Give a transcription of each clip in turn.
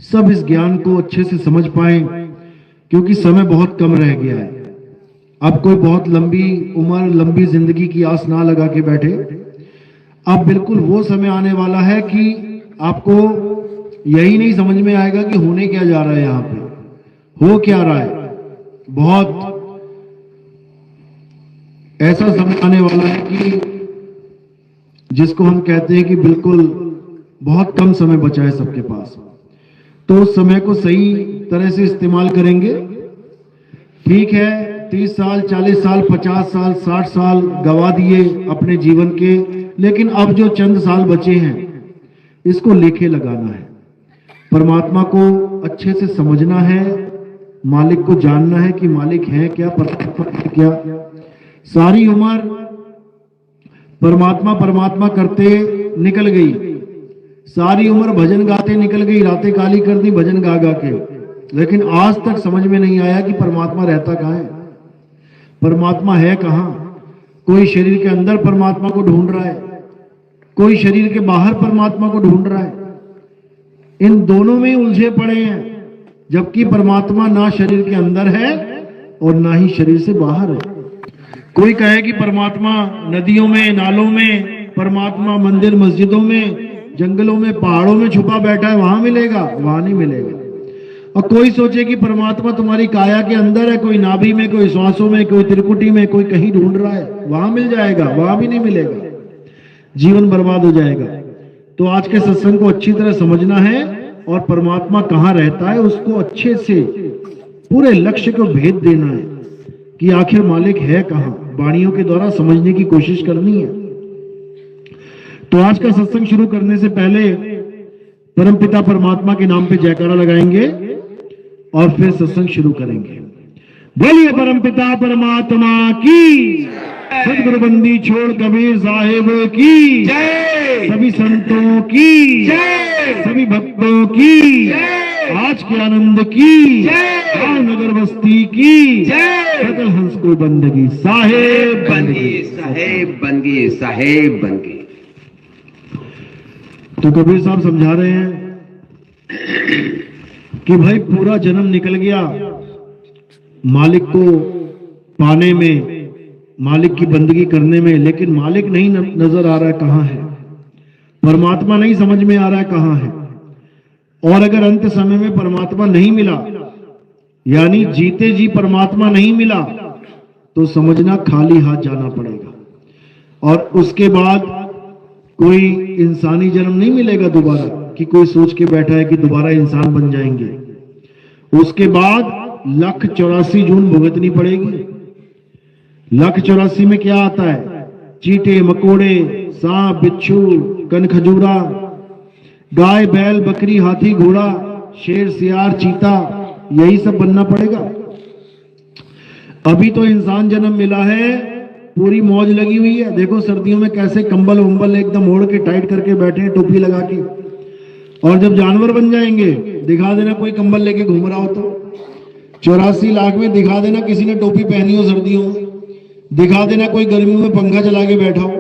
सब इस ज्ञान को अच्छे से समझ पाएं, क्योंकि समय बहुत कम रह गया है। अब कोई बहुत लंबी उम्र, लंबी जिंदगी की आस ना लगा के बैठे। अब बिल्कुल वो समय आने वाला है कि आपको यही नहीं समझ में आएगा कि होने क्या जा रहा है, यहाँ पे हो क्या रहा है। बहुत ऐसा समय आने वाला है कि जिसको हम कहते हैं कि बिल्कुल बहुत कम समय बचा है सबके पास। तो उस समय को सही तरह से इस्तेमाल करेंगे। ठीक है, 30 साल, 40 साल, 50 साल, 60 साल गवा दिए अपने जीवन के, लेकिन अब जो चंद साल बचे हैं इसको लेखे लगाना है। परमात्मा को अच्छे से समझना है, मालिक को जानना है कि मालिक है क्या, परमात्मा है क्या। सारी उम्र परमात्मा परमात्मा करते निकल गई, सारी उम्र भजन गाते निकल गई, रातें काली कर दी भजन गा गा के, लेकिन आज तक समझ में नहीं आया कि परमात्मा रहता कहाँ है, परमात्मा है कहाँ। कोई शरीर के अंदर परमात्मा को ढूंढ रहा है, कोई शरीर के बाहर परमात्मा को ढूंढ रहा है। इन दोनों में उलझे पड़े हैं, जबकि परमात्मा ना शरीर के अंदर है और ना ही शरीर से बाहर है। कोई कहे कि परमात्मा नदियों में, नालों में, परमात्मा मंदिर मस्जिदों में, जंगलों में, पहाड़ों में छुपा बैठा है, वहां मिलेगा, वहां नहीं मिलेगा। और कोई सोचे कि परमात्मा तुम्हारी काया के अंदर है, कोई नाभि में, कोई श्वासों में, कोई त्रिकुटी में, कोई कहीं ढूंढ रहा है, वहां मिल जाएगा, वहां भी नहीं मिलेगा, जीवन बर्बाद हो जाएगा। तो आज के सत्संग को अच्छी तरह समझना है और परमात्मा कहाँ रहता है उसको अच्छे से पूरे लक्ष्य को भेद देना है कि आखिर मालिक है कहाँ। वाणियों के द्वारा समझने की कोशिश करनी है। तो आज का सत्संग शुरू करने से पहले परमपिता परमात्मा के नाम पे जयकारा लगाएंगे और फिर सत्संग शुरू करेंगे। बोलिए परमपिता परमात्मा की, सदगुरु बंदी छोड़ कबीर साहिब की जय, सभी संतों की जय, सभी भक्तों की जय, आज के आनंद की जय, नगर बस्ती की जय, सकल हंस को बंदगी साहेब बंदगी, साहेब बंदगी, साहेब बंदगी। तो कबीर साहब समझा रहे हैं कि भाई पूरा जन्म निकल गया मालिक को पाने में, मालिक की बंदगी करने में, लेकिन मालिक नहीं नजर आ रहा है कहाँ है, परमात्मा नहीं समझ में आ रहा है कहाँ है। और अगर अंत समय में परमात्मा नहीं मिला, यानी जीते जी परमात्मा नहीं मिला, तो समझना खाली हाथ जाना पड़ेगा। और उसके बाद कोई इंसानी जन्म नहीं मिलेगा दोबारा, कि कोई सोच के बैठा है कि दोबारा इंसान बन जाएंगे। उसके बाद 1,84 जून भुगतनी पड़ेगी। 1,84 में क्या आता है? चींटे, मकोड़े, सांप, बिच्छू, कनखजूरा, गाय, बैल, बकरी, हाथी, घोड़ा, शेर, सियार, चीता, यही सब बनना पड़ेगा। अभी तो इंसान जन्म मिला है, पूरी मौज लगी हुई है। देखो सर्दियों में कैसे कंबल वंबल एकदम ओढ़ के टाइट करके बैठे हैं, टोपी लगा के। और जब जानवर बन जाएंगे, दिखा देना कोई कंबल लेके घूम रहा हो तो। 84 लाख में दिखा देना किसी ने टोपी पहनी हो सर्दियों में, दिखा देना कोई गर्मियों में पंखा चला के बैठा हो।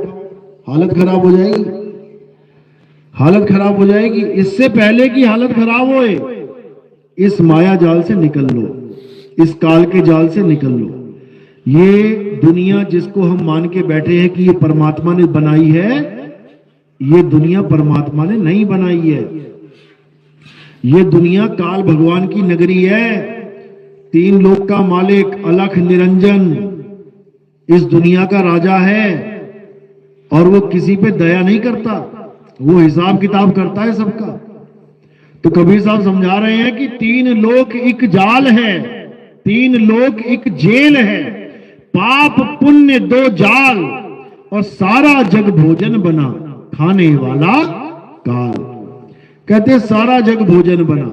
हालत खराब हो जाएगी, हालत खराब हो जाएगी। इससे पहले कि हालत खराब होए, इस माया जाल से निकल लो, इस काल के जाल से निकल लो। ये दुनिया जिसको हम मान के बैठे हैं कि ये परमात्मा ने बनाई है, ये दुनिया परमात्मा ने नहीं बनाई है। ये दुनिया काल भगवान की नगरी है। 3 लोक का मालिक अलख निरंजन इस दुनिया का राजा है, और वो किसी पे दया नहीं करता, वो हिसाब किताब करता है सबका। तो कबीर साहब समझा रहे हैं कि 3 लोक एक जाल है, 3 लोक एक जेल है, पाप पुण्य 2 जाल, और सारा जग भोजन बना, खाने वाला काल। कहते सारा जग भोजन बना।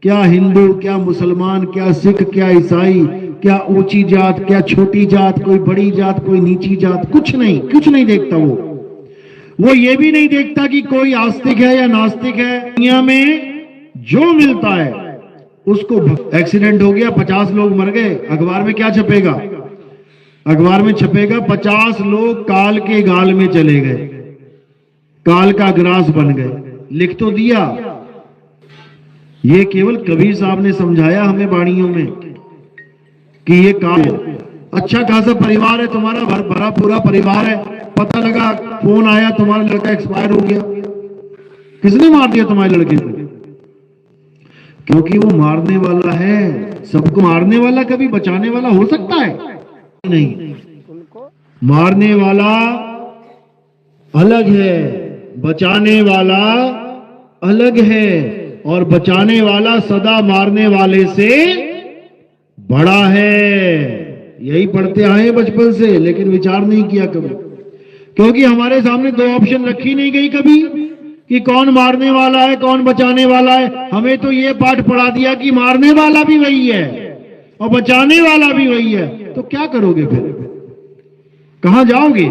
क्या हिंदू, क्या मुसलमान, क्या सिख, क्या ईसाई, क्या ऊंची जात, क्या छोटी जात, कोई बड़ी जात, कोई नीची जात, कुछ नहीं, कुछ नहीं देखता वो ये भी नहीं देखता कि कोई आस्तिक है या नास्तिक है। दुनिया में जो मिलता है उसको। एक्सीडेंट हो गया, 50 लोग मर गए, अखबार में क्या छपेगा? अखबार में छपेगा 50 लोग काल के गाल में चले गए, काल का ग्रास बन गए। लिख तो दिया, ये केवल कबीर साहब ने समझाया हमें वाणियों में कि ये काल, अच्छा खासा परिवार है तुम्हारा, भरा पूरा परिवार है, पता लगा फोन आया तुम्हारा लड़का एक्सपायर हो गया, किसने मार दिया तुम्हारे लड़के को? क्योंकि वो मारने वाला है। सबको मारने वाला कभी बचाने वाला हो सकता है? नहीं। मारने वाला अलग है, बचाने वाला अलग है, और बचाने वाला सदा मारने वाले से बड़ा है। यही पढ़ते आए बचपन से, लेकिन विचार नहीं किया कभी, क्योंकि हमारे सामने दो ऑप्शन रखी नहीं गई कभी कि कौन मारने वाला है कौन बचाने वाला है। हमें तो ये पाठ पढ़ा दिया कि मारने वाला भी वही है और बचाने वाला भी वही है। तो क्या करोगे फिर? कहां जाओगे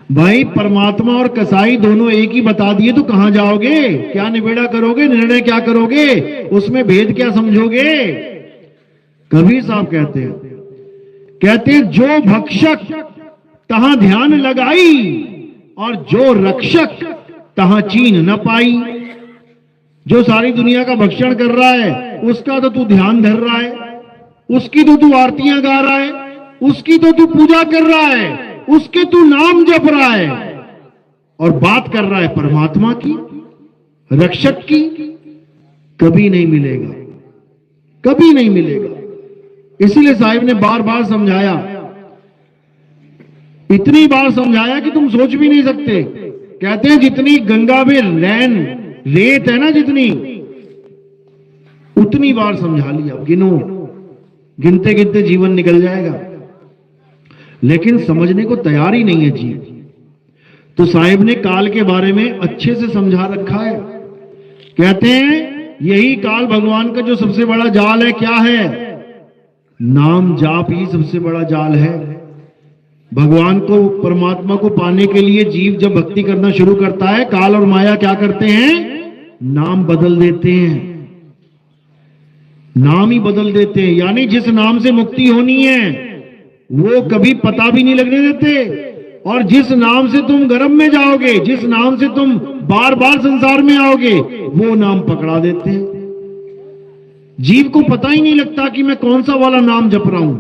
भाई? परमात्मा और कसाई दोनों एक ही बता दिए तो कहां जाओगे? क्या निबेड़ा करोगे? निर्णय क्या करोगे? उसमें भेद क्या समझोगे? कबीर साहब कहते हैं जो भक्षक तहां ध्यान लगाई और जो रक्षक तहां चीन न पाई। जो सारी दुनिया का भक्षण कर रहा है उसका तो तू ध्यान धर रहा है, उसकी तो तू आरतियां गा रहा है, उसकी तो तू पूजा कर रहा है, उसके तू नाम जप रहा है, और बात कर रहा है परमात्मा की, रक्षक की। कभी नहीं मिलेगा, कभी नहीं मिलेगा। इसीलिए साहिब ने बार बार समझाया, इतनी बार समझाया कि तुम सोच भी नहीं सकते। कहते हैं जितनी गंगा में रेत है ना, जितनी, उतनी बार समझा लिया। गिनो, गिनते गिनते जीवन निकल जाएगा, लेकिन समझने को तैयार ही नहीं है जीव। तो साहिब ने काल के बारे में अच्छे से समझा रखा है। कहते हैं यही काल भगवान का जो सबसे बड़ा जाल है, क्या है? नाम जाप ही सबसे बड़ा जाल है। भगवान को, परमात्मा को पाने के लिए जीव जब भक्ति करना शुरू करता है, काल और माया क्या करते हैं? नाम बदल देते हैं, नाम ही बदल देते हैं। यानी जिस नाम से मुक्ति होनी है वो कभी पता भी नहीं लगने देते, और जिस नाम से तुम गर्भ में जाओगे, जिस नाम से तुम बार बार संसार में आओगे, वो नाम पकड़ा देते हैं। जीव को पता ही नहीं लगता कि मैं कौन सा वाला नाम जप रहा हूं,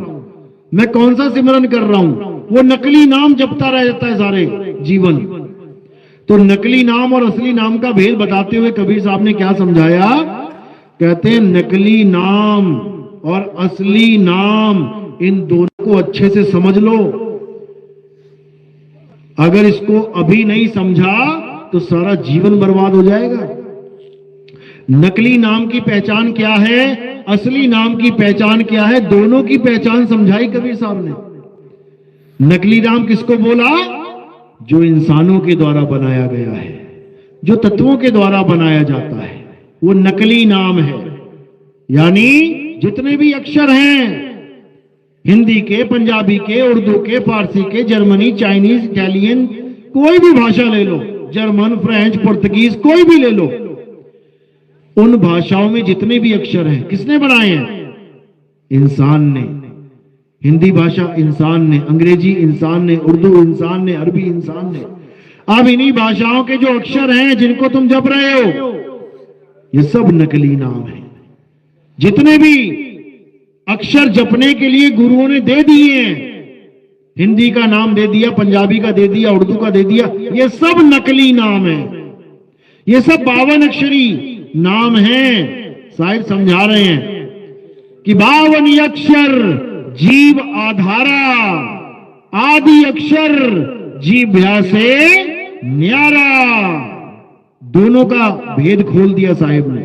मैं कौन सा सिमरन कर रहा हूं। वो नकली नाम जपता रह जाता है सारे जीवन। तो नकली नाम और असली नाम का भेद बताते हुए कबीर साहब ने क्या समझाया? कहते हैं नकली नाम और असली नाम, इन दोनों को अच्छे से समझ लो। अगर इसको अभी नहीं समझा तो सारा जीवन बर्बाद हो जाएगा। नकली नाम की पहचान क्या है, असली नाम की पहचान क्या है, दोनों की पहचान समझाई कबीर साहब ने। नकली नाम किसको बोला? जो इंसानों के द्वारा बनाया गया है, जो तत्वों के द्वारा बनाया जाता है, वो नकली नाम है। यानी जितने भी अक्षर हैं, हिंदी के, पंजाबी के, उर्दू के, फारसी के, जर्मनी, चाइनीज, इटालियन, कोई भी भाषा ले लो, जर्मन, फ्रेंच, पुर्तगीज, कोई भी ले लो, उन भाषाओं में जितने भी अक्षर हैं किसने बनाए हैं? इंसान ने। हिंदी भाषा इंसान ने, अंग्रेजी इंसान ने, उर्दू इंसान ने, अरबी इंसान ने। अब इन्हीं भाषाओं के जो अक्षर हैं जिनको तुम जप रहे हो, ये सब नकली नाम है। जितने भी अक्षर जपने के लिए गुरुओं ने दे दिए हैं, हिंदी का नाम दे दिया, पंजाबी का दे दिया, उर्दू का दे दिया, ये सब नकली नाम है। ये सब 52 अक्षरी नाम हैं। साहिब समझा रहे हैं कि 52 अक्षर जीव आधारा, आदि अक्षर जीभ्या से न्यारा। दोनों का भेद खोल दिया साहिब ने।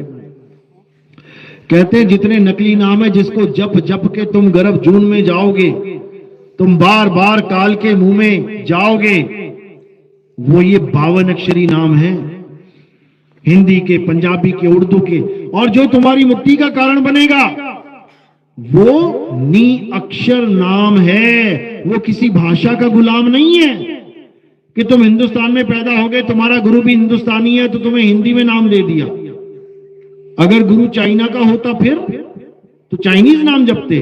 कहते हैं जितने नकली नाम है, जिसको जप जप के तुम गर्भ जून में जाओगे, तुम बार बार काल के मुंह में जाओगे, वो ये 52 अक्षरी नाम है, हिंदी के, पंजाबी के, उर्दू के। और जो तुम्हारी मुक्ति का कारण बनेगा वो नी अक्षर नाम है। वो किसी भाषा का गुलाम नहीं है कि तुम हिंदुस्तान में पैदा हो गए, तुम्हारा गुरु भी हिंदुस्तानी है तो तुम्हें हिंदी में नाम दे दिया। अगर गुरु चाइना का होता फिर तो चाइनीज नाम जपते,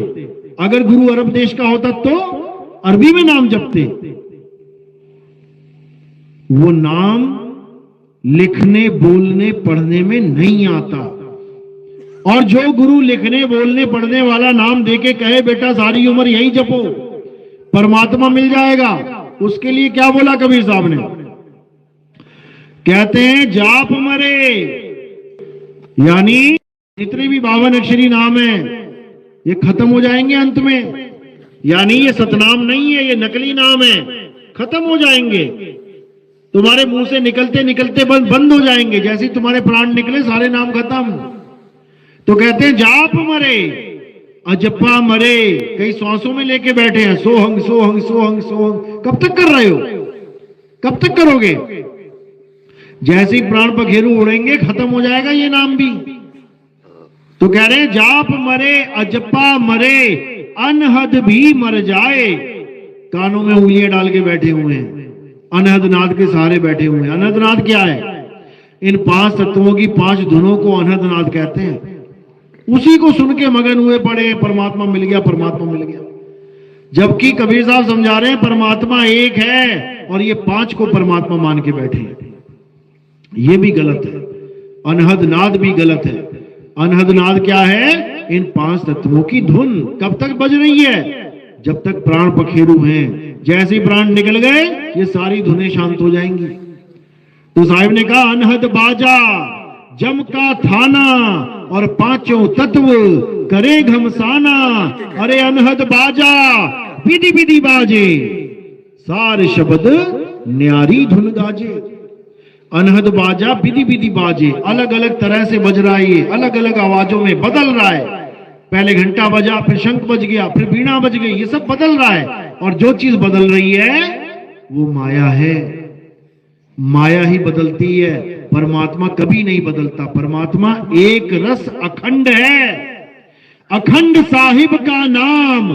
अगर गुरु अरब देश का होता तो अरबी में नाम जपते। वो नाम लिखने, बोलने, पढ़ने में नहीं आता। और जो गुरु लिखने बोलने पढ़ने वाला नाम देके कहे बेटा सारी उम्र यही जपो परमात्मा मिल जाएगा, उसके लिए क्या बोला कबीर साहब ने? कहते हैं जाप मरे, यानी जितने भी 52 अक्षरी नाम है ये खत्म हो जाएंगे अंत में, यानी ये सतनाम नहीं है, ये नकली नाम है, खत्म हो जाएंगे, तुम्हारे मुंह से निकलते निकलते बंद हो जाएंगे, जैसे तुम्हारे प्राण निकले सारे नाम खत्म। तो कहते हैं जाप मरे अजपा मरे, कई सांसों में लेके बैठे हैं, सोहंग सोहंग सोहंग सोहंग, कब तक कर रहे हो, कब तक करोगे? जैसे ही प्राण पखेरु उड़ेंगे खत्म हो जाएगा ये नाम भी। तो कह रहे हैं जाप मरे अजपा मरे अनहद भी मर जाए, कानों में उंगलियां डाल के बैठे हुए हैं, अनहद नाद के सहारे बैठे हुए हैं। अनहद नाद क्या है? इन 5 तत्वों की 5 धुनों को अनहद नाद कहते हैं, उसी को सुन के मगन हुए पड़े, परमात्मा मिल गया परमात्मा मिल गया। जबकि कबीर साहब समझा रहे हैं परमात्मा एक है और ये 5 को परमात्मा मान के बैठे हैं, ये भी गलत है। अनहद नाद भी गलत है। अनहद नाद क्या है? इन 5 तत्वों की धुन कब तक बज रही है? जब तक प्राण पखेरु हैं, जैसे ही प्राण निकल गए ये सारी धुनें शांत हो जाएंगी। तो साहिब ने कहा अनहद बाजा जम का थाना और 5 तत्व करे घमसाना, अरे अनहद बाजा विधि विधि बाजे सार शब्द न्यारी धुन गाजे। अनहद बाजा विधि विधि बाजे, अलग अलग तरह से बज रहा है, ये अलग अलग आवाजों में बदल रहा है। पहले घंटा बजा, फिर शंख बज गया, फिर वीणा बज गई, ये सब बदल रहा है। और जो चीज बदल रही है वो माया है, माया ही बदलती है, परमात्मा कभी नहीं बदलता। परमात्मा एक रस अखंड है, अखंड साहिब का नाम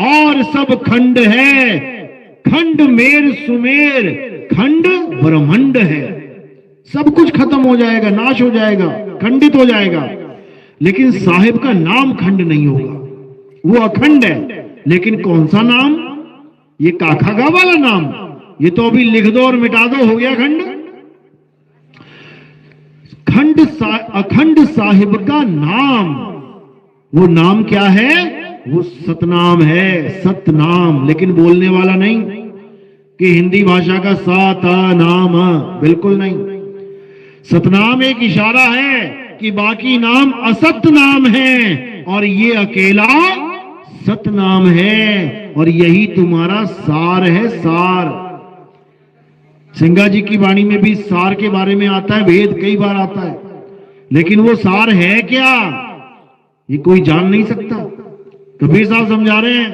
और सब खंड है, खंड मेर सुमेर खंड ब्रह्मंड है। सब कुछ खत्म हो जाएगा, नाश हो जाएगा, खंडित हो जाएगा, लेकिन साहिब का नाम खंड नहीं होगा, वो अखंड है। लेकिन कौन सा नाम? ये काखागा वाला नाम, ये तो अभी लिख दो और मिटा दो, हो गया खंड। अखंड साहिब का नाम, वो नाम क्या है? वो सतनाम है, सतनाम। लेकिन बोलने वाला नहीं कि हिंदी भाषा का सतनाम, बिल्कुल नहीं। सतनाम एक इशारा है कि बाकी नाम असत नाम है और ये अकेला सतनाम है, और यही तुम्हारा सार है, सार। सिंगा जी की वाणी में भी सार के बारे में आता है, वेद कई बार आता है, लेकिन वो सार है क्या ये कोई जान नहीं सकता। कबीर साहब समझा रहे हैं,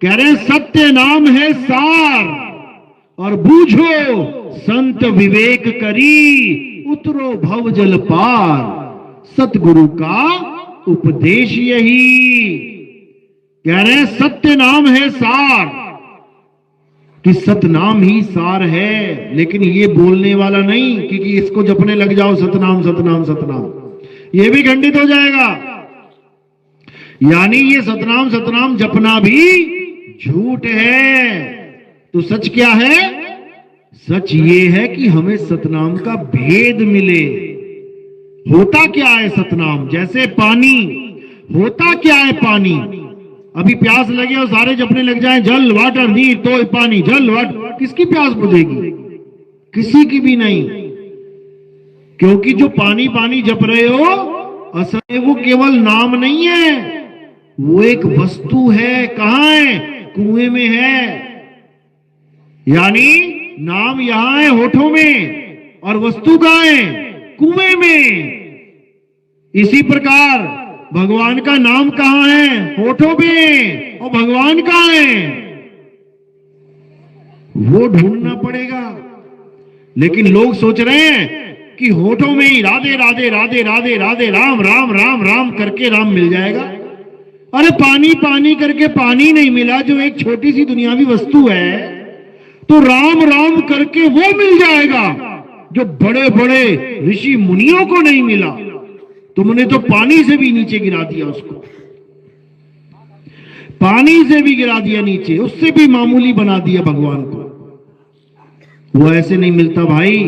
कह रहे हैं सत्य नाम है सार और बूझो संत विवेक करी उतरो भव जल पार, सतगुरु का उपदेश यही। कह रहे हैं सत्य नाम है सार, कि सतनाम ही सार है, लेकिन ये बोलने वाला नहीं कि इसको जपने लग जाओ सतनाम सतनाम सतनाम, ये भी खंडित हो जाएगा। यानी ये सतनाम सतनाम जपना भी झूठ है। तो सच क्या है? सच ये है कि हमें सतनाम का भेद मिले। होता क्या है सतनाम? जैसे पानी, होता क्या है पानी? अभी प्यास लगे और सारे जपने लग जाएं जल वाटर नीर तो पानी, जल वाटर, किसकी प्यास बुझेगी? किसी की भी नहीं। क्योंकि जो पानी पानी जप रहे हो असल में वो केवल नाम नहीं है, वो एक वस्तु है। कहां है? कुएं में है। यानी नाम यहां है होठों में और वस्तु कहां है? कुएं में। इसी प्रकार भगवान का नाम कहां है? होठों में। और भगवान कहां है? वो ढूंढना पड़ेगा। लेकिन लोग सोच रहे हैं कि होठों में ही राधे राधे राधे राधे राधे राम राम राम राम करके राम मिल जाएगा। अरे पानी पानी करके पानी नहीं मिला, जो एक छोटी सी दुनियावी वस्तु है, तो राम राम करके वो मिल जाएगा जो बड़े बड़े ऋषि मुनियों को नहीं मिला। तुमने तो पानी से भी नीचे गिरा दिया उसको, पानी से भी गिरा दिया नीचे, उससे भी मामूली बना दिया भगवान को। वो ऐसे नहीं मिलता भाई,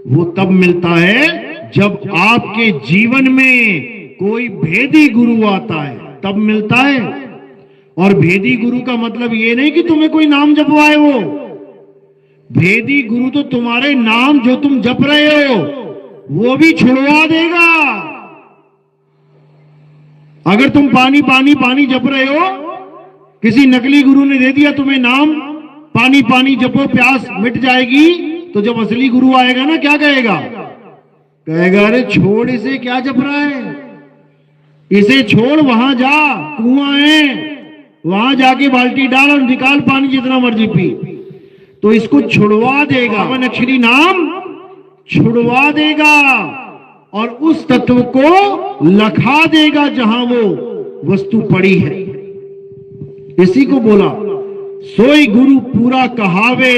वो तब मिलता है जब आपके जीवन में कोई भेदी गुरु आता है तब मिलता है। और भेदी गुरु का मतलब ये नहीं कि तुम्हें कोई नाम जपवाए, वो भेदी गुरु तो तुम्हारे नाम जो तुम जप रहे हो वो भी छुड़वा देगा। अगर तुम पानी पानी पानी जप रहे हो, किसी नकली गुरु ने दे दिया तुम्हें नाम, पानी पानी जपो प्यास मिट जाएगी, तो जब असली गुरु आएगा ना, क्या कहेगा? कहेगा अरे छोड़ इसे, क्या जप रहा है, इसे छोड़, वहां जा, कुआं है, वहां जाके बाल्टी डाल और निकाल पानी जितना मर्जी पी। तो इसको छुड़वा देगा, वन अक्षरी नाम छुड़वा देगा और उस तत्व को लखा देगा जहां वो वस्तु पड़ी है। इसी को बोला सोई गुरु पूरा कहावे,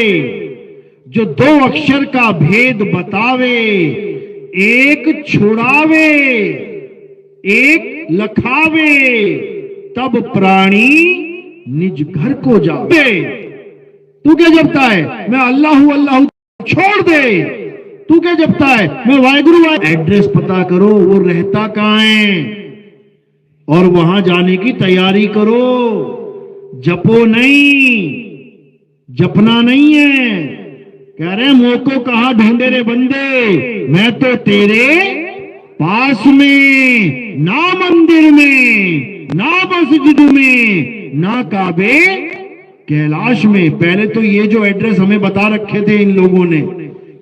जो दो अक्षर का भेद बतावे, एक छुड़ावे एक लखावे, तब प्राणी निज घर को जावे। तू क्या जपता है? मैं अल्लाह हूं, अल्लाह हूं, छोड़ दे। तू क्या जपता है? मैं वाहेगुरु। एड्रेस पता करो वो रहता कहां है और वहां जाने की तैयारी करो। जपो नहीं, जपना नहीं है। कह रहे मोको कहां ढूंढे रे बंदे, मैं तो तेरे पास में, ना मंदिर में, ना मस्जिद में, ना काबे कैलाश में। पहले तो ये जो एड्रेस हमें बता रखे थे इन लोगों ने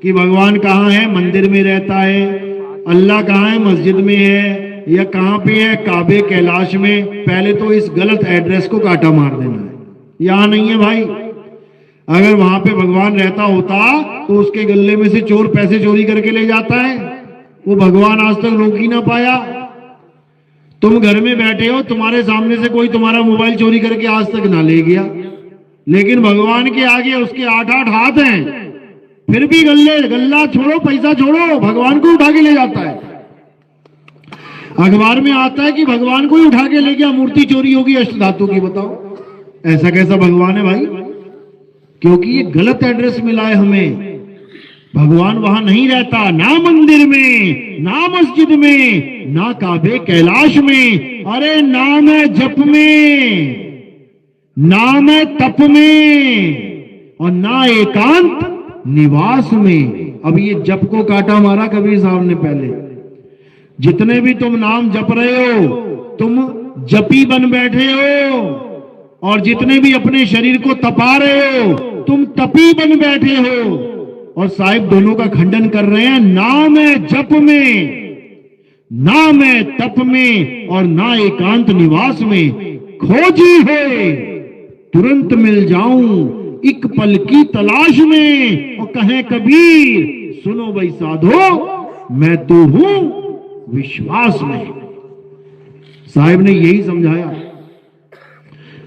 कि भगवान कहाँ है, मंदिर में रहता है, अल्लाह कहाँ है, मस्जिद में है, या कहाँ पे है, काबे कैलाश में। पहले तो इस गलत एड्रेस को काटा मार देना है, यहां नहीं है भाई। अगर वहां पे भगवान रहता होता तो उसके गले में से चोर पैसे चोरी करके ले जाता है, वो भगवान आज तक रोक ही ना पाया। तुम घर में बैठे हो, तुम्हारे सामने से कोई तुम्हारा मोबाइल चोरी करके आज तक ना ले गया, लेकिन भगवान के आगे उसके 8-8 हाथ हैं, फिर भी गल्ला छोड़ो, पैसा छोड़ो, भगवान को उठा के ले जाता है। अखबार में आता है कि भगवान को ही उठा के ले गया, मूर्ति चोरी होगी अष्टधातु की। बताओ ऐसा कैसा भगवान है भाई? क्योंकि ये गलत एड्रेस मिला है हमें। भगवान वहां नहीं रहता, ना मंदिर में, ना मस्जिद में, ना काबे कैलाश में, अरे नाम है जप में, नाम है तप में, और ना एकांत निवास में। अब ये जप को काटा मारा कबीर साहब ने पहले। जितने भी तुम नाम जप रहे हो, तुम जपी बन बैठे हो, और जितने भी अपने शरीर को तपा रहे हो, तुम तपी बन बैठे हो। और साहिब दोनों का खंडन कर रहे हैं। नाम है जप में, नाम है तप में, और ना एकांत निवास में। खोजी है तुरंत मिल जाऊं, एक पल की तलाश में। और कहे कबीर सुनो भाई साधो, मैं तो हूं विश्वास में। साहिब ने यही समझाया।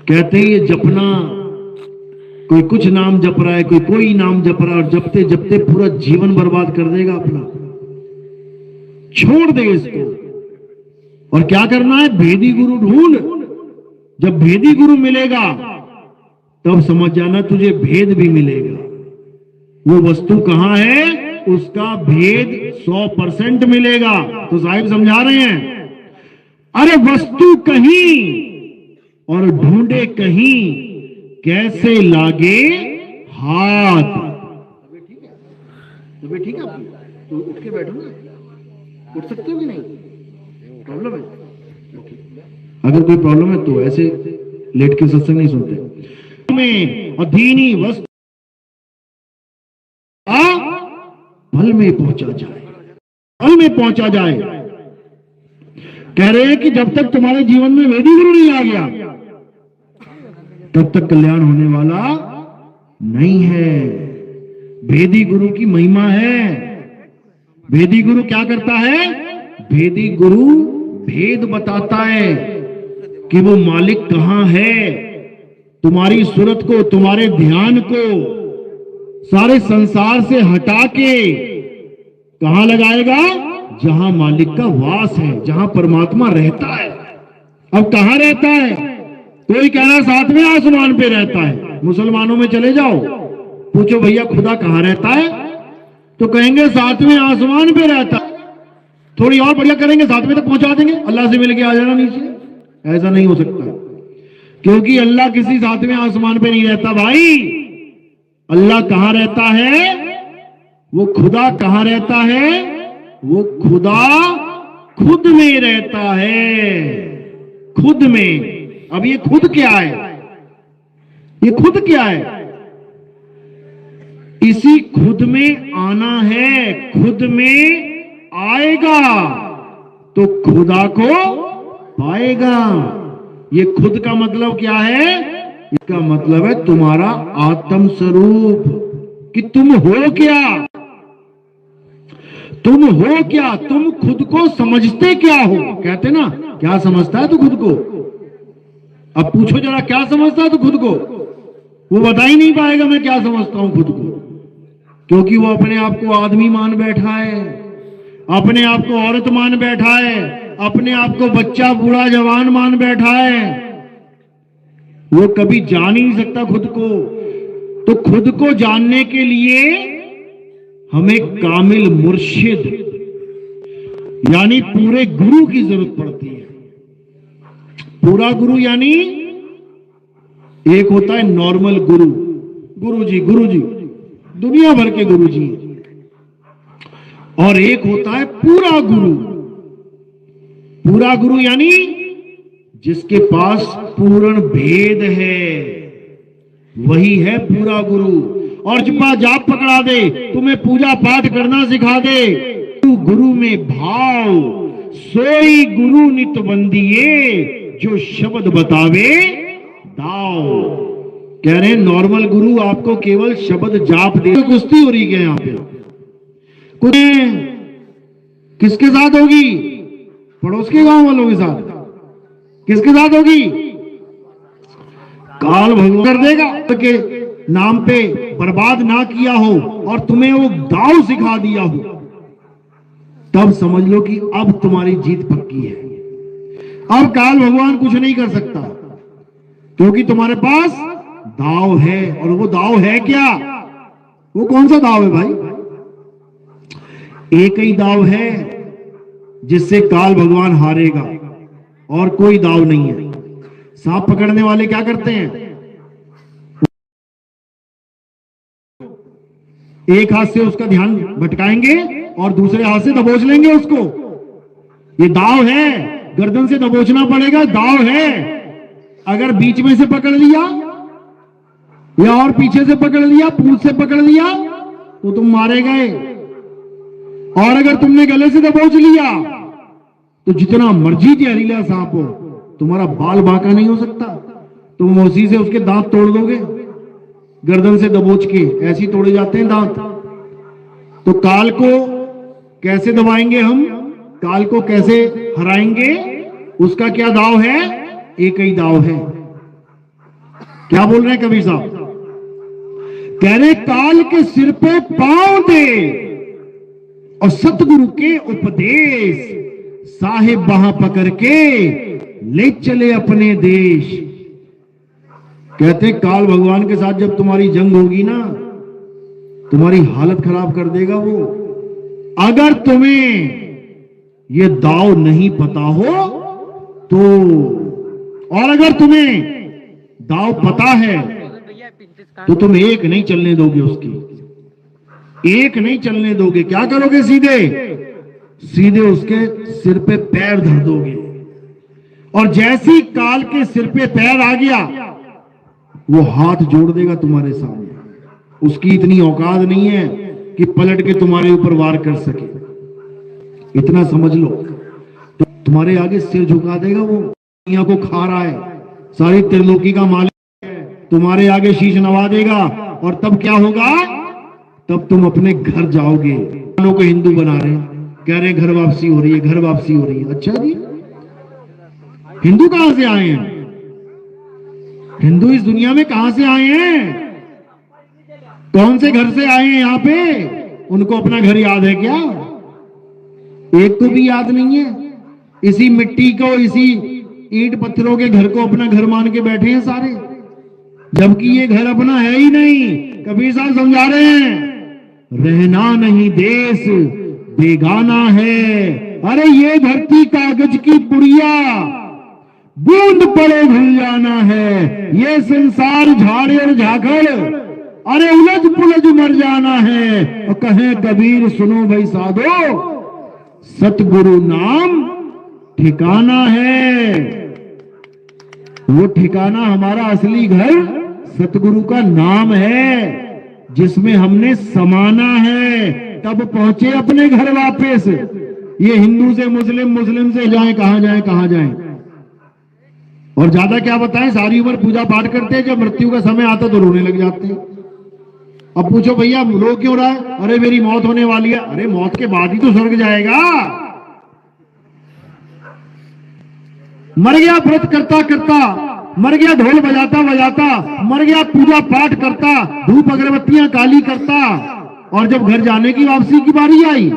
कहते हैं ये जपना, कोई कुछ नाम जप रहा है, कोई नाम जप रहा है, और जपते जपते पूरा जीवन बर्बाद कर देगा अपना। छोड़ दे इसको। और क्या करना है? भेदी गुरु ढूंढ। जब भेदी गुरु मिलेगा तब समझ जाना तुझे भेद भी मिलेगा। वो वस्तु कहां है उसका भेद 100% मिलेगा। तो साहिब समझा रहे हैं, अरे वस्तु कहीं और ढूंढे कहीं, कैसे लागे हाथ। तबीयत ठीक है आपकी? तो उठ के बैठो ना, उठ सकते हो कि नहीं? प्रॉब्लम है? अगर कोई प्रॉब्लम है तो ऐसे लेट के सत्संग नहीं सुनते। में अधीनी वस्तु फल में पहुंचा जाए, फल में पहुंचा जाए। कह रहे हैं कि जब तक तुम्हारे जीवन में वेदी गुरु नहीं आ गया तब तक कल्याण होने वाला नहीं है। भेदी गुरु की महिमा है। भेदी गुरु क्या करता है? भेदी गुरु भेद बताता है कि वो मालिक कहां है। तुम्हारी सूरत को, तुम्हारे ध्यान को सारे संसार से हटा के कहां लगाएगा? जहां मालिक का वास है, जहां परमात्मा रहता है। अब कहां रहता है? कोई कह रहा 7वें आसमान पे रहता है। मुसलमानों में चले जाओ, पूछो भैया खुदा कहां रहता है, तो कहेंगे 7वें आसमान पे रहता है। थोड़ी और बढ़िया करेंगे, 7वें तक पहुंचा देंगे, अल्लाह से मिलके आ जाना नीचे। ऐसा नहीं हो सकता, क्योंकि अल्लाह किसी 7वें आसमान पे नहीं रहता भाई। अल्लाह कहां रहता है? वो खुदा कहां रहता है? वो खुदा खुद में रहता है, खुद में। अब ये खुद क्या है? ये खुद क्या है? इसी खुद में आना है, खुद में आएगा तो खुदा को पाएगा। ये खुद का मतलब क्या है? इसका मतलब है तुम्हारा आत्म स्वरूप, कि तुम हो क्या, तुम हो क्या, तुम खुद को समझते क्या हो। कहते ना, क्या समझता है तू खुद को? अब पूछो जरा, क्या समझता है तू खुद को? वो बता ही नहीं पाएगा मैं क्या समझता हूं खुद को, क्योंकि वो अपने आप को आदमी मान बैठा है, अपने आप को औरत मान बैठा है, अपने आप को बच्चा बूढ़ा जवान मान बैठा है। वो कभी जान ही नहीं सकता खुद को। तो खुद को जानने के लिए हमें कामिल मुर्शिद यानी पूरे गुरु की जरूरत पड़ती है। पूरा गुरु यानी एक होता है नॉर्मल गुरु, गुरुजी दुनिया भर के गुरुजी, और एक होता है पूरा गुरु। पूरा गुरु यानी जिसके पास पूर्ण भेद है, वही है पूरा गुरु। और जाप पकड़ा दे, तुम्हें पूजा पाठ करना सिखा दे, तू गुरु में भाव, सोई गुरु नित बंदिए, जो शब्द बतावे दाओ। कह रहे हैं नॉर्मल गुरु आपको केवल शब्द जाप दे। कुश्ती हो रही है यहां पे, कुछ किसके साथ होगी? पड़ोस के गांव वालों के साथ। किसके साथ होगी? काल भगवान कर देगा के नाम पे बर्बाद ना किया हो और तुम्हें वो दाव सिखा दिया हो, तब समझ लो कि अब तुम्हारी जीत पक्की है। अब काल भगवान कुछ नहीं कर सकता, क्योंकि तुम्हारे पास दाव है। और वो दाव है क्या? वो कौन सा दाव है भाई? एक ही दाव है जिससे काल भगवान हारेगा, और कोई दाव नहीं है। सांप पकड़ने वाले क्या करते हैं? एक हाथ से उसका ध्यान भटकाएंगे और दूसरे हाथ से दबोच लेंगे उसको। ये दाव है, गर्दन से दबोचना पड़ेगा, दाव है। अगर बीच में से पकड़ लिया या और पीछे से पकड़ लिया, पूंछ से पकड़ लिया, तो तुम मारे गए। और अगर तुमने गले से दबोच लिया तो जितना मर्जी जहरीला सांप हो, तुम्हारा बाल बांका नहीं हो सकता। तुम उसी से उसके दांत तोड़ दोगे, गर्दन से दबोच के। ऐसे तोड़े जाते हैं दांत। तो काल को कैसे दबाएंगे हम? काल को कैसे हराएंगे? उसका क्या दाव है? एक ही दाव है। क्या बोल रहे हैं कबीर साहब? कह रहे काल के सिर पे पांव दे और सतगुरु के उपदेश, साहिब वहां पकड़ के ले चले अपने देश। कहते काल भगवान के साथ जब तुम्हारी जंग होगी ना, तुम्हारी हालत खराब कर देगा वो। अगर तुम्हें ये दाव नहीं पता हो तो, और अगर तुम्हें दाव पता है तो तुम एक नहीं चलने दोगे उसकी, एक नहीं चलने दोगे। क्या करोगे? सीधे उसके सिर पे पैर धर दोगे। और जैसी काल के सिर पे पैर आ गया, वो हाथ जोड़ देगा तुम्हारे सामने। उसकी इतनी औकात नहीं है कि पलट के तुम्हारे ऊपर वार कर सके। इतना समझ लो, तो तुम्हारे आगे सिर झुका देगा। वो दुनिया को खा रहा है, सारी त्रिलोकी का मालिक है, तुम्हारे आगे शीश नवा देगा। और तब क्या होगा? तब तुम अपने घर जाओगे। को हिंदू बना रहे, कह रहे घर वापसी हो रही है, घर वापसी हो रही है। अच्छा जी, हिंदू कहां से आए हैं? हिंदू इस दुनिया में कहां से आए हैं? कौन से घर से आए हैं यहां पे? उनको अपना घर याद है क्या? एक तो भी याद नहीं है। इसी मिट्टी को, इसी ईंट पत्थरों के घर को अपना घर मान के बैठे हैं सारे, जबकि ये घर अपना है ही नहीं। कबीर साहब समझा रहे हैं, रहना नहीं देश बेगाना है, अरे ये धरती कागज की पुड़िया, बूंद पड़े भूल जाना है। ये संसार झाड़े और झाखड़, अरे उलझ पुलझ मर जाना है। और कहे कबीर सुनो भाई साधो, सतगुरु नाम ठिकाना है। वो ठिकाना हमारा असली घर सतगुरु का नाम है, जिसमें हमने समाना है, तब पहुंचे अपने घर वापस। ये हिंदू से मुस्लिम, मुस्लिम से जाए कहां जाए कहां जाए। और ज्यादा क्या बताएं, सारी उम्र पूजा पाठ करते हैं, जब मृत्यु का समय आता तो रोने लग जाते हैं। अब पूछो भैया रो क्यों रहा है? अरे मेरी मौत होने वाली है। अरे मौत के बाद ही तो स्वर्ग जाएगा। मर गया व्रत करता करता, मर गया ढोल बजाता बजाता, मर गया पूजा पाठ करता, धूप अगरबत्तियां काली करता, और जब घर जाने की वापसी की बारी आई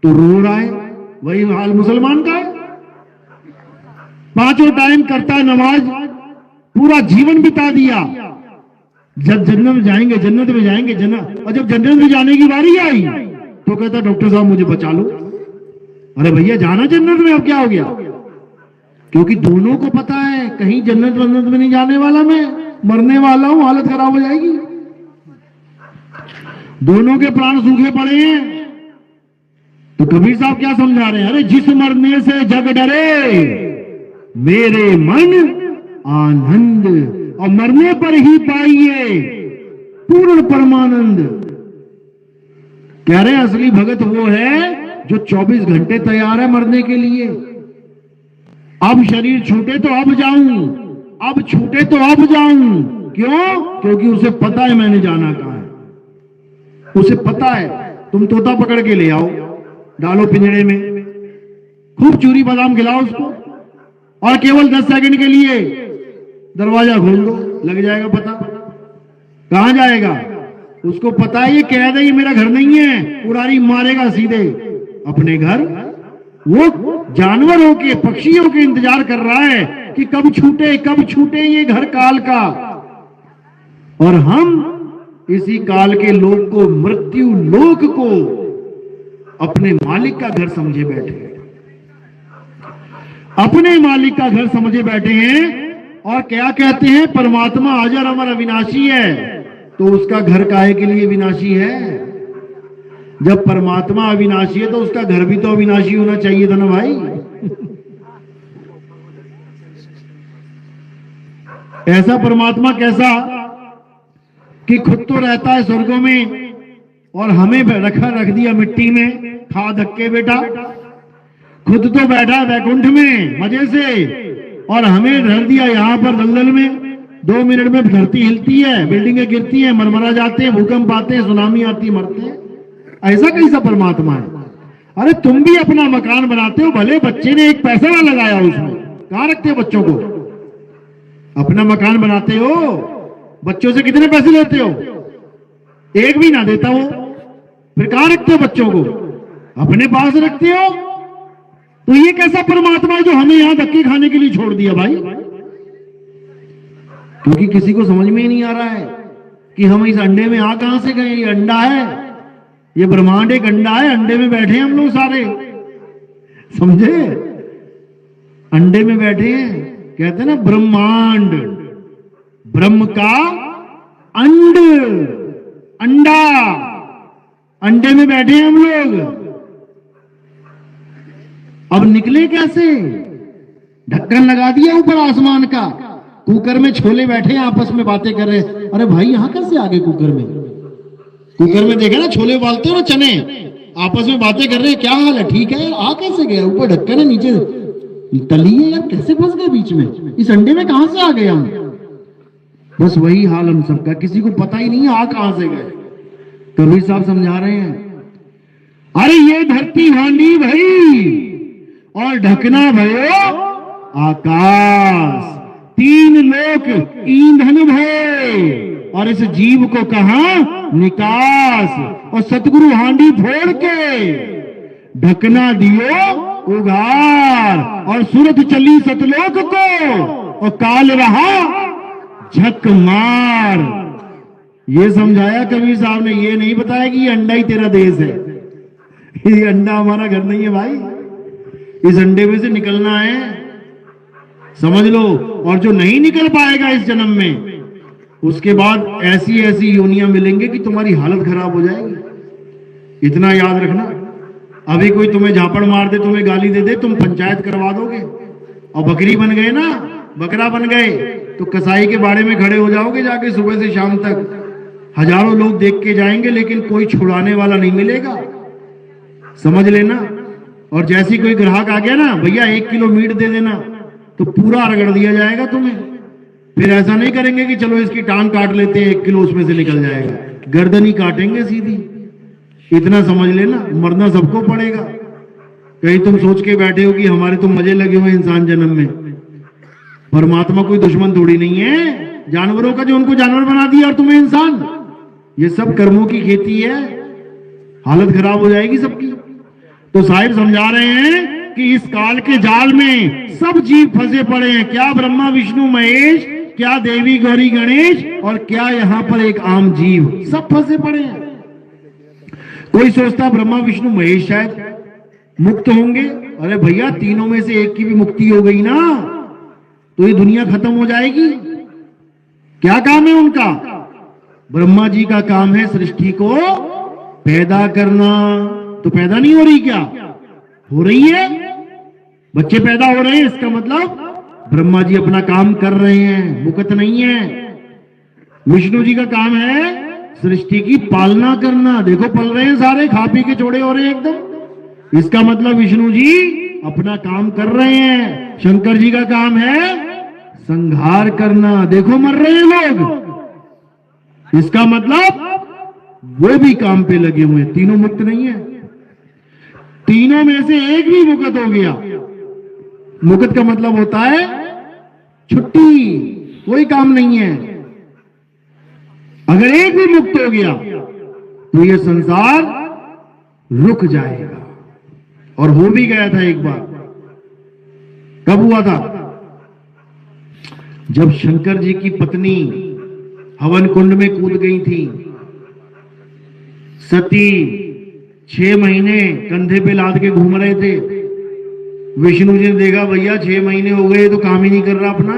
तो रो रहा है। वही हाल मुसलमान का है। पांचों टाइम करता नमाज, पूरा जीवन बिता दिया, जब जन्नत में जाएंगे जन्नत में जाएंगे जन्नत, और जब जन्नत में जाने की बारी आई तो कहता डॉक्टर साहब मुझे बचा लो। अरे भैया जाना जन्नत में, अब क्या हो गया? क्योंकि दोनों को पता है कहीं जन्नत वन्नत में नहीं जाने वाला, मैं मरने वाला हूं, हालत खराब हो जाएगी। दोनों के प्राण सूखे पड़े हैं। तो कबीर साहब क्या समझा रहे हैं? अरे जिस मरने से जग डरे, मेरे मन आनंद, और मरने पर ही पाइए पूर्ण परमानंद। कह रहे हैं असली भगत वो है जो 24 घंटे तैयार है मरने के लिए। अब शरीर छूटे तो अब जाऊं, अब छूटे तो अब जाऊं। क्यों? क्योंकि उसे पता है मैंने जाना कहां है। उसे पता है। तुम तोता पकड़ के ले आओ, डालो पिंजरे में, खूब चूरी बादाम खिलाओ उसको, और केवल 10 सेकंड के लिए दरवाजा खोल दो, लग जाएगा पता कहां जाएगा। उसको पता है ये कैद है, ये मेरा घर नहीं है, उड़ारी मारेगा सीधे अपने घर। वो जानवर होके, पक्षी होके इंतजार कर रहा है कि कब छूटे ये घर काल का। और हम इसी काल के लोक को, मृत्यु लोक को अपने मालिक का घर समझे बैठे हैं, अपने मालिक का घर समझे बैठे हैं। और क्या कहते हैं? परमात्मा अजर अमर अविनाशी है, तो उसका घर काहे के लिए विनाशी है? जब परमात्मा अविनाशी है तो उसका घर भी तो अविनाशी होना चाहिए था ना भाई। ऐसा परमात्मा कैसा कि खुद तो रहता है स्वर्गों में और हमें रख दिया मिट्टी में, खा धक्के बेटा। खुद तो बैठा है वैकुंठ में मजे से, और हमें धर दिया यहां पर दलदल में। 2 मिनट में धरती हिलती है, बिल्डिंगें गिरती हैं, मरमरा जाते हैं, भूकंप आते हैं, सुनामी आती, मरते हैं। ऐसा कैसा परमात्मा है? अरे तुम भी अपना मकान बनाते हो, भले बच्चे ने एक पैसा ना लगाया उसमें, कहां रखते हो बच्चों को? अपना मकान बनाते हो, बच्चों से कितने पैसे लेते हो? एक भी ना देता हो, फिर कहां रखते हो बच्चों को? अपने पास रखते हो। तो ये कैसा परमात्मा है जो हमें यहां धक्के खाने के लिए छोड़ दिया भाई? क्योंकि किसी को समझ में ही नहीं आ रहा है कि हम इस अंडे में आ कहां से गए। ये अंडा है, ये ब्रह्मांड एक अंडा है, अंडे में बैठे हैं हम लोग सारे, समझे? अंडे में बैठे हैं, कहते हैं ना ब्रह्मांड, ब्रह्म का अंड, अंडा, अंडे में बैठे हैं हम लोग। अब निकले कैसे? ढक्कन लगा दिया ऊपर आसमान का, कुकर में छोले बैठे आपस में बातें कर रहे। अरे भाई यहां कैसे आ गए कुकर में? कुकर में देखे ना छोले उबालते हो ना, चने, आपस में बातें कर रहे हैं, क्या हाल है, ठीक है, आ कैसे गया? ऊपर ढक्कन है, नीचे तली है, यार कैसे फंस गए बीच में? इस अंडे में कहां से आ गए हम? बस वही हाल हम सबका, किसी को पता ही नहीं आ कहां से गए। कबीर साहब समझा रहे हैं, अरे ये धरती हांडी भई और ढकना भयो आकाश, 3 लोक ईंधन भय, और इस जीव को कहा निकास। और सतगुरु हांडी फोड़ के ढकना दियो उगार, और सूरत चली सतलोक को, और काल रहा झक मार। ये समझाया कबीर साहब ने, ये नहीं बताया कि ये अंडा ही तेरा देश है। ये अंडा हमारा घर नहीं है भाई। इस अंडे में से निकलना है, समझ लो। और जो नहीं निकल पाएगा इस जन्म में, उसके बाद ऐसी ऐसी योनियां मिलेंगे कि तुम्हारी हालत खराब हो जाएगी। इतना याद रखना। अभी कोई तुम्हें झापड़ मार दे, तुम्हें गाली दे दे, तुम पंचायत करवा दोगे और बकरी बन गए ना, बकरा बन गए, तो कसाई के बाड़े में खड़े हो जाओगे जाके सुबह से शाम तक। हजारों लोग देख के जाएंगे लेकिन कोई छुड़ाने वाला नहीं मिलेगा, समझ लेना। और जैसी कोई ग्राहक आ गया ना, भैया 1 किलो मीट दे देना, तो पूरा रगड़ दिया जाएगा तुम्हें। फिर ऐसा नहीं करेंगे कि चलो इसकी टांग काट लेते हैं, 1 किलो उसमें से निकल जाएगा, गर्दन ही काटेंगे सीधी। इतना समझ लेना, मरना सबको पड़ेगा। कहीं तुम सोच के बैठे हो कि हमारे तो मजे लगे हुए इंसान जन्म में। परमात्मा कोई दुश्मन थोड़ी नहीं है जानवरों का, जो उनको जानवर बना दिया और तुम्हें इंसान। ये सब कर्मों की खेती है, हालत खराब हो जाएगी सबकी। तो साहिब समझा रहे हैं कि इस काल के जाल में सब जीव फंसे पड़े हैं। क्या ब्रह्मा विष्णु महेश, क्या देवी गौरी गणेश, और क्या यहां पर एक आम जीव, सब फंसे पड़े हैं। कोई सोचता ब्रह्मा विष्णु महेश शायद मुक्त होंगे। अरे भैया, तीनों में से एक की भी मुक्ति हो गई ना, तो ये दुनिया खत्म हो जाएगी। क्या काम है उनका? ब्रह्मा जी का काम है सृष्टि को पैदा करना। तो पैदा नहीं हो रही क्या? हो रही है, बच्चे पैदा हो रहे हैं। इसका मतलब ब्रह्मा जी अपना काम कर रहे हैं, मुकत नहीं है। विष्णु जी का काम है सृष्टि की पालना करना। देखो पल रहे हैं सारे, खा पी के चोड़े हो रहे हैं एकदम। इसका मतलब विष्णु जी अपना काम कर रहे हैं। शंकर जी का काम है संहार करना। देखो मर रहे हैं लोग, इसका मतलब वो भी काम पे लगे हुए हैं। तीनों मुक्त नहीं है, तीनों में से एक भी मुक्त हो गया। मुक्त का मतलब होता है छुट्टी, कोई काम नहीं है। अगर एक भी मुक्त हो गया तो ये संसार रुक जाएगा। और हो भी गया था एक बार। कब हुआ था? जब शंकर जी की पत्नी हवन कुंड में कूद गई थी। सती 6 महीने कंधे पे लाद के घूम रहे थे। विष्णु जी ने देखा भैया 6 महीने हो गए तो काम ही नहीं कर रहा अपना,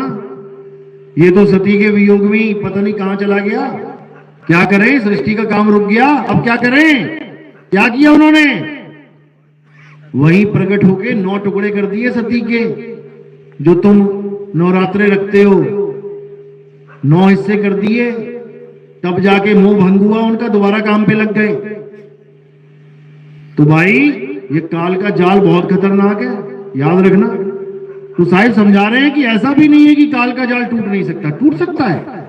ये तो सती के वियोग में पता नहीं कहां चला गया। क्या करें, सृष्टि का काम रुक गया, अब क्या करें? क्या किया उन्होंने? वहीं प्रकट होके 9 टुकड़े कर दिए सती के, जो तुम नवरात्रे रखते हो, 9 हिस्से कर दिए। तब जाके मोह भंग हुआ उनका, दोबारा काम पे लग गए। तो भाई ये काल का जाल बहुत खतरनाक है, याद रखना। तो साहिब समझा रहे हैं कि ऐसा भी नहीं है कि काल का जाल टूट नहीं सकता, टूट सकता है।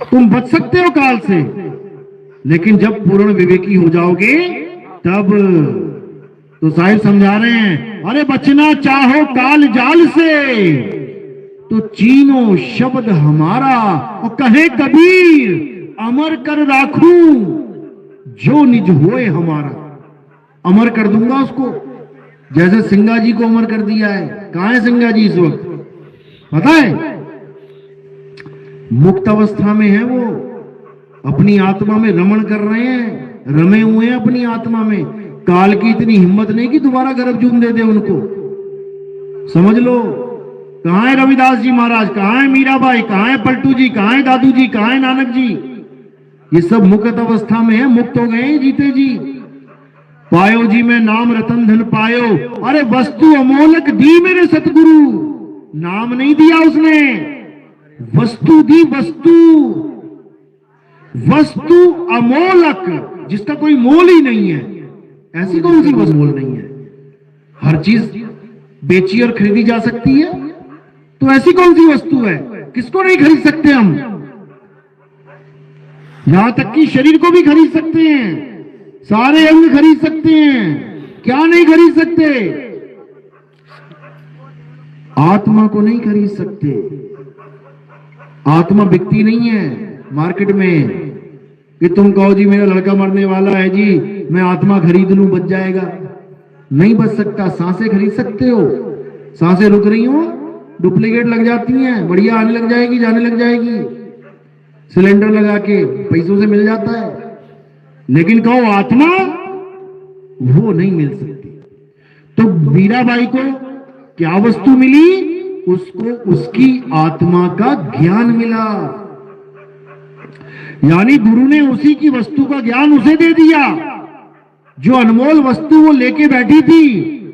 तुम बच सकते हो काल से, लेकिन जब पूर्ण विवेकी हो जाओगे तब। तो साहिब समझा रहे हैं, अरे बचना चाहो काल जाल से तो चीनो शब्द हमारा, और कहे कबीर अमर कर राखूं जो निज होए हमारा। अमर कर दूंगा उसको, जैसे सिंगा जी को अमर कर दिया है। कहां है सिंगा जी इस वक्त? पता है? मुक्त अवस्था में है वो, अपनी आत्मा में रमण कर रहे हैं, रमे हुए हैं अपनी आत्मा में। काल की इतनी हिम्मत नहीं कि दोबारा गर्भ जून दे दे उनको, समझ लो। कहां है रविदास जी महाराज, कहां है मीराबाई, कहां है पलटू जी, कहां है दादू जी, कहां है नानक जी? ये सब मुक्त अवस्था में है, मुक्त हो गए जीते जी। पायो जी मैं नाम रतन धन पायो, अरे वस्तु अमोलक दी मेरे सतगुरु। नाम नहीं दिया उसने, वस्तु दी, वस्तु। वस्तु अमोलक, जिसका कोई मोल ही नहीं है। ऐसी कौन सी वस्तु मोल नहीं है? हर चीज बेची और खरीदी जा सकती है, तो ऐसी कौन सी वस्तु है? किसको नहीं खरीद सकते हम? यहां तक कि शरीर को भी खरीद सकते हैं, सारे अंग खरीद सकते हैं। क्या नहीं खरीद सकते? आत्मा को नहीं खरीद सकते। आत्मा बिकती नहीं है मार्केट में कि तुम कहो जी मेरा लड़का मरने वाला है जी, मैं आत्मा खरीद लूं बच जाएगा। नहीं बच सकता। सांसें खरीद सकते हो, सांसें रुक रही हो, डुप्लीकेट लग जाती हैं, बढ़िया आने लग जाएगी, जाने लग जाएगी, सिलेंडर लगा के पैसों से मिल जाता है। लेकिन कहो आत्मा, वो नहीं मिल सकती। तो मीराबाई को क्या वस्तु मिली? उसको उसकी आत्मा का ज्ञान मिला। यानी गुरु ने उसी की वस्तु का ज्ञान उसे दे दिया। जो अनमोल वस्तु वो लेके बैठी थी,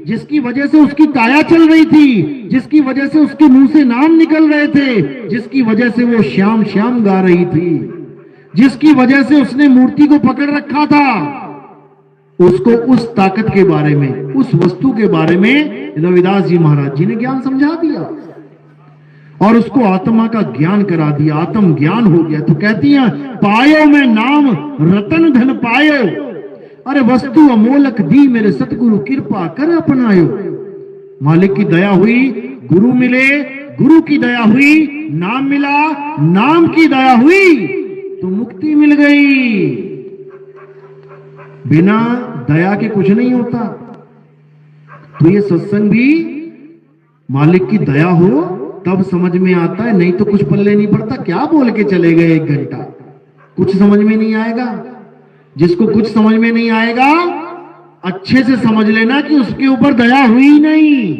जिसकी वजह से उसकी काया चल रही थी, जिसकी वजह से उसके मुंह से नाम निकल रहे थे, जिसकी वजह से वो श्याम श्याम गा रही थी, जिसकी वजह से उसने मूर्ति को पकड़ रखा था, उसको उस ताकत के बारे में, उस वस्तु के बारे में रविदास जी महाराज जी ने ज्ञान समझा दिया और उसको आत्मा का ज्ञान करा दिया। आत्म ज्ञान हो गया। तो कहती हैं, पायो मैं नाम रतन धन पायो, अरे वस्तु अमोलक दी मेरे सतगुरु कृपा कर अपनायो। मालिक की दया हुई, गुरु मिले, गुरु की दया हुई, नाम मिला, नाम की दया हुई तो मुक्ति मिल गई। बिना दया के कुछ नहीं होता। तो ये सत्संग भी मालिक की दया हो तब समझ में आता है, नहीं तो कुछ पल्ले नहीं पड़ता। क्या बोल के चले गए 1 घंटा, कुछ समझ में नहीं आएगा। जिसको कुछ समझ में नहीं आएगा, अच्छे से समझ लेना कि उसके ऊपर दया हुई नहीं।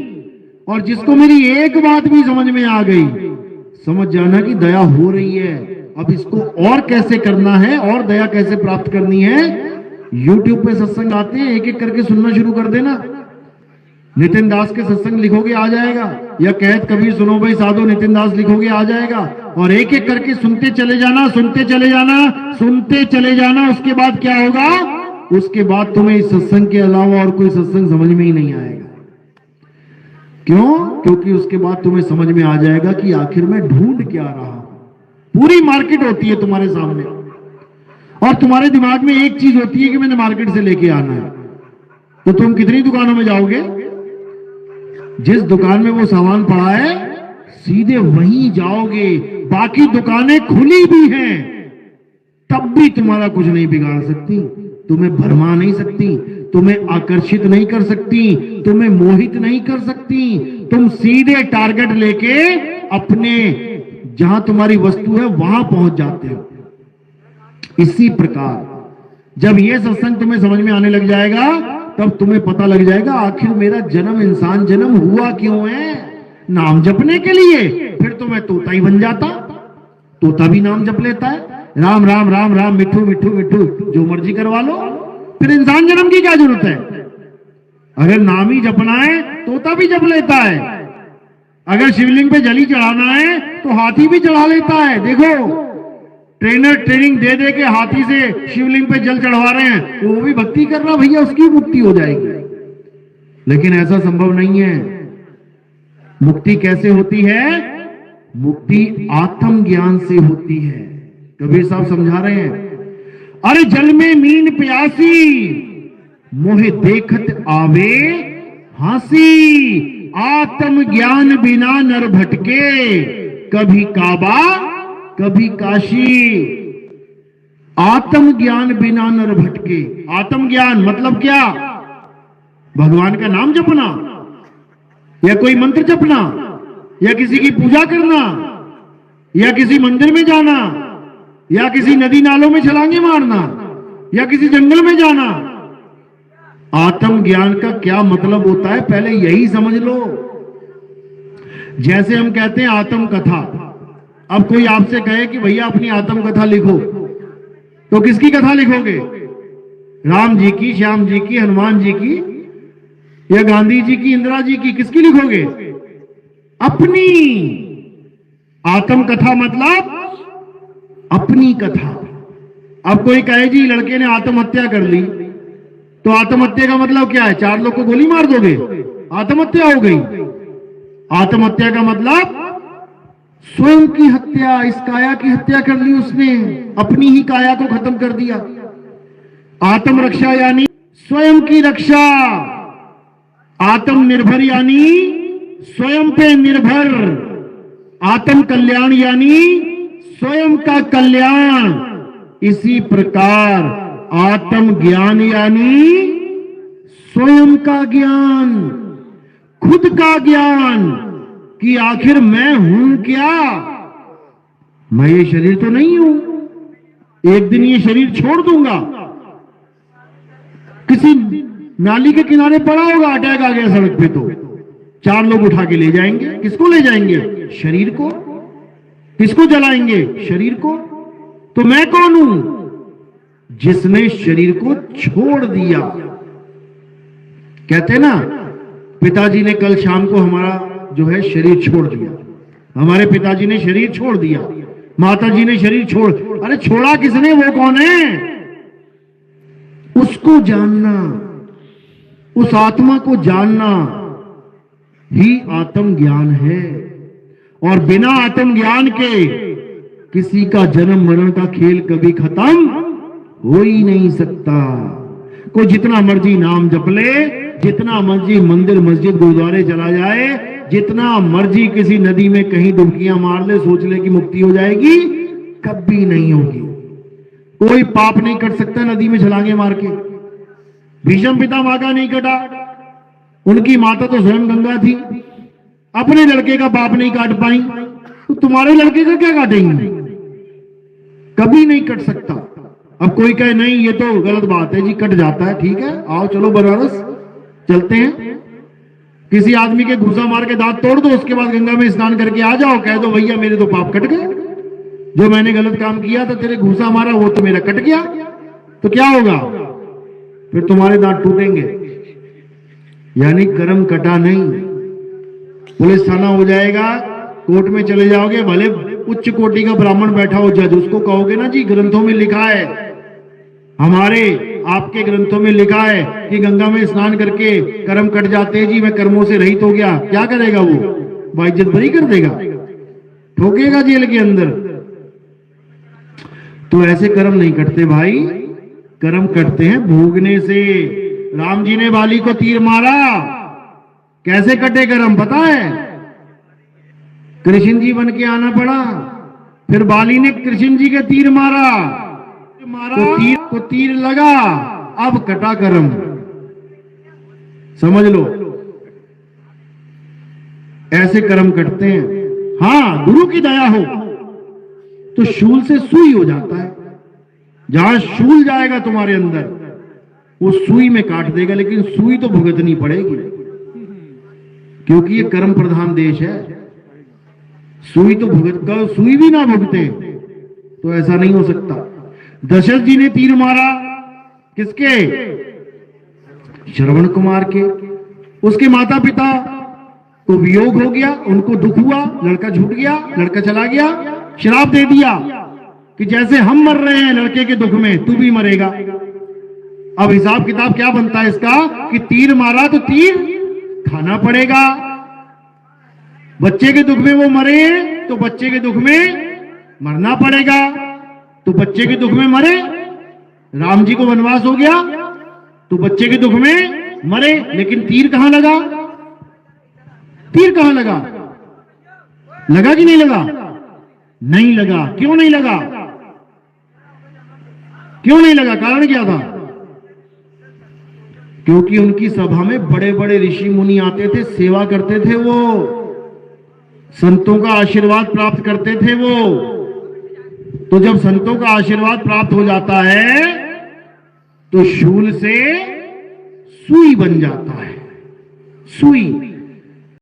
और जिसको मेरी एक बात भी समझ में आ गई, समझ जाना कि दया हो रही है। अब इसको और कैसे करना है और दया कैसे प्राप्त करनी है, YouTube पे सत्संग आते हैं, एक एक करके सुनना शुरू कर देना। नितिन दास के सत्संग लिखोगे आ जाएगा, या कहत कबीर सुनो भाई साधो नितिन दास लिखोगे आ जाएगा। और एक एक करके सुनते चले जाना, सुनते चले जाना, सुनते चले जाना। उसके बाद क्या होगा? उसके बाद तुम्हें इस सत्संग के अलावा और कोई सत्संग समझ में ही नहीं आएगा। क्यों? क्योंकि उसके बाद तुम्हें समझ में आ जाएगा कि आखिर मैं ढूंढ क्या रहा हूं। पूरी मार्केट होती है तुम्हारे सामने और तुम्हारे दिमाग में एक चीज होती है कि मैंने मार्केट से लेके आना है। तो तुम कितनी दुकानों में जाओगे? जिस दुकान में वो सामान पड़ा है सीधे वहीं जाओगे। बाकी दुकानें खुली भी हैं, तब भी तुम्हारा कुछ नहीं बिगाड़ सकती, तुम्हें भरमा नहीं सकती, तुम्हें आकर्षित नहीं कर सकती, तुम्हें मोहित नहीं कर सकती। तुम सीधे टारगेट लेके अपने जहां तुम्हारी वस्तु है वहां पहुंच जाते हो। इसी प्रकार जब ये सत्संग तुम्हें समझ में आने लग जाएगा, तब तुम्हें पता लग जाएगा आखिर मेरा जन्म, इंसान जन्म हुआ क्यों है? नाम जपने के लिए। फिर तो मैं तोता ही बन जाता। तोता भी नाम जप लेता है, राम राम राम राम, मिठू मिठू मिठू, जो मर्जी करवा लो। फिर इंसान जन्म की क्या जरूरत है? अगर नाम ही जपना है, तोता भी जप लेता है। अगर शिवलिंग पे जली चढ़ाना है तो हाथी भी चढ़ा लेता है। देखो, ट्रेनर ट्रेनिंग दे दे के हाथी से शिवलिंग पे जल चढ़वा रहे हैं, तो वो भी भक्ति कर रहा, भैया उसकी मुक्ति हो जाएगी। लेकिन ऐसा संभव नहीं है। मुक्ति कैसे होती है? मुक्ति आत्म ज्ञान से होती है। कबीर साहब समझा रहे हैं, अरे जल में मीन प्यासी, मोहे देखत आवे हासी, आत्म ज्ञान बिना नर भटके, कभी काबा कभी काशी। आत्म ज्ञान बिना नर भटके। आत्म ज्ञान मतलब क्या? भगवान का नाम जपना, या कोई मंत्र जपना, या किसी की पूजा करना, या किसी मंदिर में जाना, या किसी नदी नालों में छलांगे मारना, या किसी जंगल में जाना। आत्म ज्ञान का क्या मतलब होता है, पहले यही समझ लो। जैसे हम कहते हैं आत्म कथा। अब कोई आपसे कहे कि भैया अपनी आत्म कथा लिखो, तो किसकी कथा लिखोगे? राम जी की, श्याम जी की, हनुमान जी की, या गांधी जी की, इंदिरा जी की? किसकी लिखोगे? अपनी। आत्म कथा मतलब अपनी कथा। अब कोई कहे जी लड़के ने आत्महत्या कर ली, तो आत्महत्या का मतलब क्या है? 4 लोग को गोली मार दोगे, आत्महत्या हो गई। आत्महत्या का मतलब स्वयं की हत्या, इस काया की हत्या कर ली उसने, अपनी ही काया को खत्म कर दिया। आत्मरक्षा यानी स्वयं की रक्षा, आत्मनिर्भर यानी स्वयं पे निर्भर, आत्म कल्याण यानी स्वयं का कल्याण। इसी प्रकार आत्म ज्ञान यानी स्वयं का ज्ञान, खुद का ज्ञान कि आखिर मैं हूं क्या। मैं ये शरीर तो नहीं हूं, एक दिन ये शरीर छोड़ दूंगा, किसी नाली के किनारे पड़ा होगा, अटैक आ गया सड़क पे तो 4 लोग उठा के ले जाएंगे। किसको ले जाएंगे? शरीर को। किसको जलाएंगे? शरीर को। तो मैं कौन हूं? जिसने शरीर को छोड़ दिया। कहते ना, पिताजी ने कल शाम को हमारा जो है शरीर छोड़ दिया। हमारे पिताजी ने शरीर छोड़ दिया, माता जी ने शरीर छोड़। अरे छोड़ा किसने? वो कौन है? उसको जानना, उस आत्मा को जानना ही आत्मज्ञान है। और बिना आत्मज्ञान के किसी का जन्म मरण का खेल कभी खत्म हो ही नहीं सकता। कोई जितना मर्जी नाम जप ले, जितना मर्जी मंदिर मस्जिद गुरुद्वारे चला जाए, जितना मर्जी किसी नदी में कहीं डुबकियां मार ले, सोच ले कि मुक्ति हो जाएगी, कभी नहीं होगी। कोई पाप नहीं कट सकता नदी में छलांगे मार के। भीष्म पितामह का नहीं कटा, उनकी माता तो स्वयं गंगा थी, अपने लड़के का पाप नहीं काट पाई, तो तुम्हारे लड़के का क्या काटेंगे? कभी नहीं कट सकता। अब कोई कहे नहीं ये तो गलत बात है जी, कट जाता है, ठीक है, आओ चलो बनारस चलते हैं। किसी आदमी के घूसा मार के दांत तोड़ दो, उसके बाद गंगा में स्नान करके आ जाओ, कह दो भैया मेरे तो पाप कट गए, जो मैंने गलत काम किया था, तेरे घूसा मारा वो तो मेरा कट गया। तो क्या होगा? फिर तुम्हारे दांत टूटेंगे। यानी कर्म कटा नहीं। पुलिस थाना हो जाएगा, कोर्ट में चले जाओगे, भले उच्च कोटि का ब्राह्मण बैठा हो जज, उसको कहोगे ना जी ग्रंथों में लिखा है, हमारे आपके ग्रंथों में लिखा है कि गंगा में स्नान करके कर्म कट जाते हैं जी, मैं कर्मों से रहित हो गया। क्या करेगा वो? बाइज्जत बरी कर देगा, ठोकेगा जेल के अंदर। तो ऐसे कर्म नहीं कटते भाई, कर्म कटते हैं भोगने से। राम जी ने बाली को तीर मारा, कैसे कटे कर्म पता है? कृष्ण जी बन के आना पड़ा, फिर बाली ने कृष्ण जी के तीर मारा, तो तीर लगा, अब कटा कर्म। समझ लो, ऐसे कर्म कटते हैं। हां, गुरु की दया हो तो शूल से सुई हो जाता है। जहां शूल जाएगा तुम्हारे अंदर, वो सुई में काट देगा, लेकिन सुई तो भुगतनी पड़ेगी, क्योंकि ये कर्म प्रधान देश है। सुई तो सुई भी ना भुगते तो ऐसा नहीं हो सकता। दशरथ जी ने तीर मारा, किसके? श्रवण कुमार के। उसके माता पिता को वियोग हो गया, उनको दुख हुआ, लड़का छूट गया, लड़का चला गया, श्राप दे दिया कि जैसे हम मर रहे हैं लड़के के दुख में, तू भी मरेगा। अब हिसाब किताब क्या बनता है इसका कि तीर मारा तो तीर खाना पड़ेगा। बच्चे के दुख में वो मरे तो बच्चे के दुख में मरना पड़ेगा। तो बच्चे के दुख में मरे, राम जी को वनवास हो गया तो बच्चे के दुख में मरे, लेकिन तीर कहां लगा? तीर कहां लगा? लगा कि नहीं लगा? नहीं लगा। क्यों नहीं लगा? क्यों नहीं लगा? कारण क्या था? क्योंकि उनकी सभा में बड़े बड़े ऋषि मुनि आते थे, सेवा करते थे, वो संतों का आशीर्वाद प्राप्त करते थे वो। तो जब संतों का आशीर्वाद प्राप्त हो जाता है तो शूल से सुई बन जाता है। सुई